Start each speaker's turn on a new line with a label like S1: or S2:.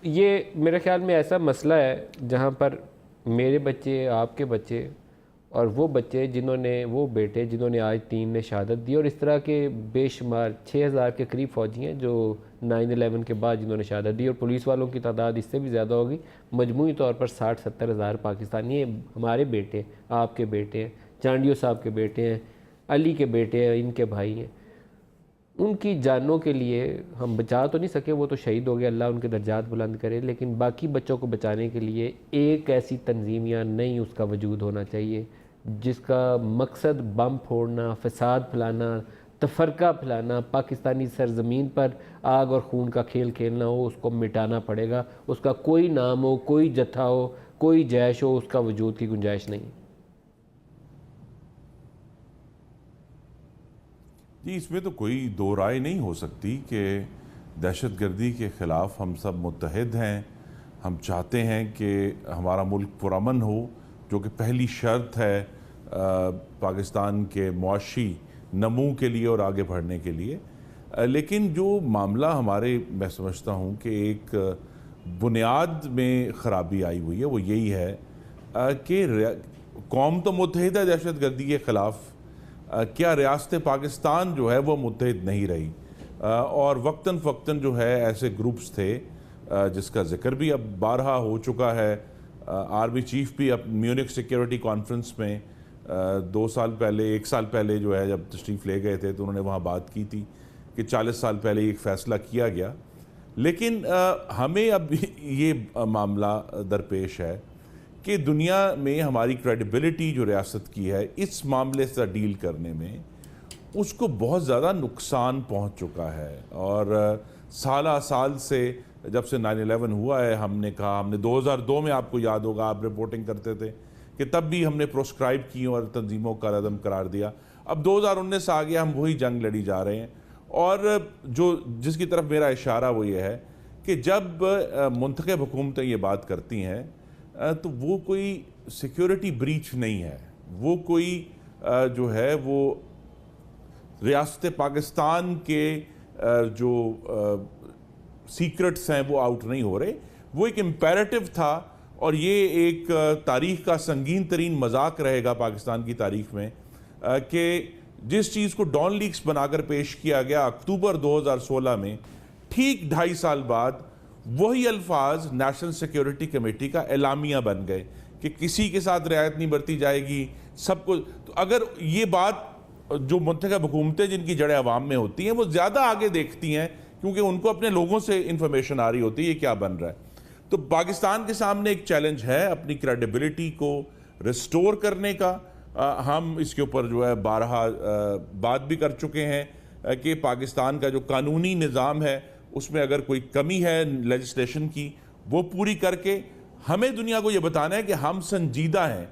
S1: یہ میرے خیال میں ایسا مسئلہ ہے جہاں پر میرے بچے، آپ کے بچے اور وہ بچے وہ بیٹے جنہوں نے آج 3 نے شہادت دی، اور اس طرح کے بے شمار 6000 کے قریب فوجی ہیں جو 9/11 کے بعد جنہوں نے شہادت دی، اور پولیس والوں کی تعداد اس سے بھی زیادہ ہوگی۔ مجموعی طور پر 60-70 ہزار پاکستانی ہیں، ہمارے بیٹے، آپ کے بیٹے ہیں، چانڈیو صاحب کے بیٹے ہیں، علی کے بیٹے ہیں، ان کے بھائی ہیں۔ ان کی جانوں کے لیے ہم بچا تو نہیں سکے، وہ تو شہید ہو گئے، اللہ ان کے درجات بلند کرے، لیکن باقی بچوں کو بچانے کے لیے ایک ایسی تنظیم یا نہیں اس کا وجود ہونا چاہیے جس کا مقصد بم پھوڑنا، فساد پھیلانا، تفرقہ پھیلانا، پاکستانی سرزمین پر آگ اور خون کا کھیل کھیلنا ہو۔ اس کو مٹانا پڑے گا، اس کا کوئی نام ہو، کوئی جتھا ہو، کوئی جیش ہو، اس کا وجود کی گنجائش نہیں۔
S2: جی، اس میں تو کوئی دو رائے نہیں ہو سکتی کہ دہشت گردی کے خلاف ہم سب متحد ہیں۔ ہم چاہتے ہیں کہ ہمارا ملک پرامن ہو، جو کہ پہلی شرط ہے پاکستان کے معاشی نمو کے لیے اور آگے بڑھنے کے لیے۔ لیکن جو معاملہ میں سمجھتا ہوں کہ ایک بنیاد میں خرابی آئی ہوئی ہے، وہ یہی ہے کہ قوم تو متحد ہے دہشت گردی کے خلاف، کیا ریاست پاکستان جو ہے وہ متحد نہیں رہی، اور وقتاً فوقتاً جو ہے ایسے گروپس تھے جس کا ذکر بھی اب بارہا ہو چکا ہے۔ آرمی چیف بھی اب میونک سیکیورٹی کانفرنس میں 2 سال پہلے، 1 سال پہلے جو ہے جب تشریف لے گئے تھے تو انہوں نے وہاں بات کی تھی کہ 40 سال پہلے ایک فیصلہ کیا گیا۔ لیکن ہمیں اب یہ معاملہ درپیش ہے کہ دنیا میں ہماری کریڈیبلٹی جو ریاست کی ہے اس معاملے سے ڈیل کرنے میں، اس کو بہت زیادہ نقصان پہنچ چکا ہے۔ اور سالہ سال سے جب سے 9/11 ہوا ہے، ہم نے کہا، ہم نے 2002 میں، آپ کو یاد ہوگا آپ رپورٹنگ کرتے تھے کہ تب بھی ہم نے پروسکرائب کی اور تنظیموں کا عدم قرار دیا۔ اب 2019 آ گیا، ہم وہی جنگ لڑی جا رہے ہیں۔ اور جس کی طرف میرا اشارہ وہ یہ ہے کہ جب منتخب حکومتیں یہ بات کرتی ہیں تو وہ کوئی سیکیورٹی بریچ نہیں ہے، وہ کوئی جو ہے وہ ریاست پاکستان کے جو سیکرٹس ہیں وہ آؤٹ نہیں ہو رہے، وہ ایک امپیریٹو تھا۔ اور یہ ایک تاریخ کا سنگین ترین مذاق رہے گا پاکستان کی تاریخ میں کہ جس چیز کو ڈان لیکس بنا کر پیش کیا گیا اکتوبر 2016 میں، ٹھیک 2.5 سال بعد وہی الفاظ نیشنل سیکیورٹی کمیٹی کا اعلامیہ بن گئے کہ کسی کے ساتھ رعایت نہیں برتی جائے گی، سب کو۔ تو اگر یہ بات جو منتخب حکومتیں جن کی جڑیں عوام میں ہوتی ہیں وہ زیادہ آگے دیکھتی ہیں، کیونکہ ان کو اپنے لوگوں سے انفارمیشن آ رہی ہوتی ہے یہ کیا بن رہا ہے۔ تو پاکستان کے سامنے ایک چیلنج ہے اپنی کریڈیبلٹی کو ریسٹور کرنے کا۔ ہم اس کے اوپر جو ہے بارہا بات بھی کر چکے ہیں کہ پاکستان کا جو قانونی نظام ہے اس میں اگر کوئی کمی ہے لیجسلیشن کی، وہ پوری کر کے ہمیں دنیا کو یہ بتانا ہے کہ ہم سنجیدہ ہیں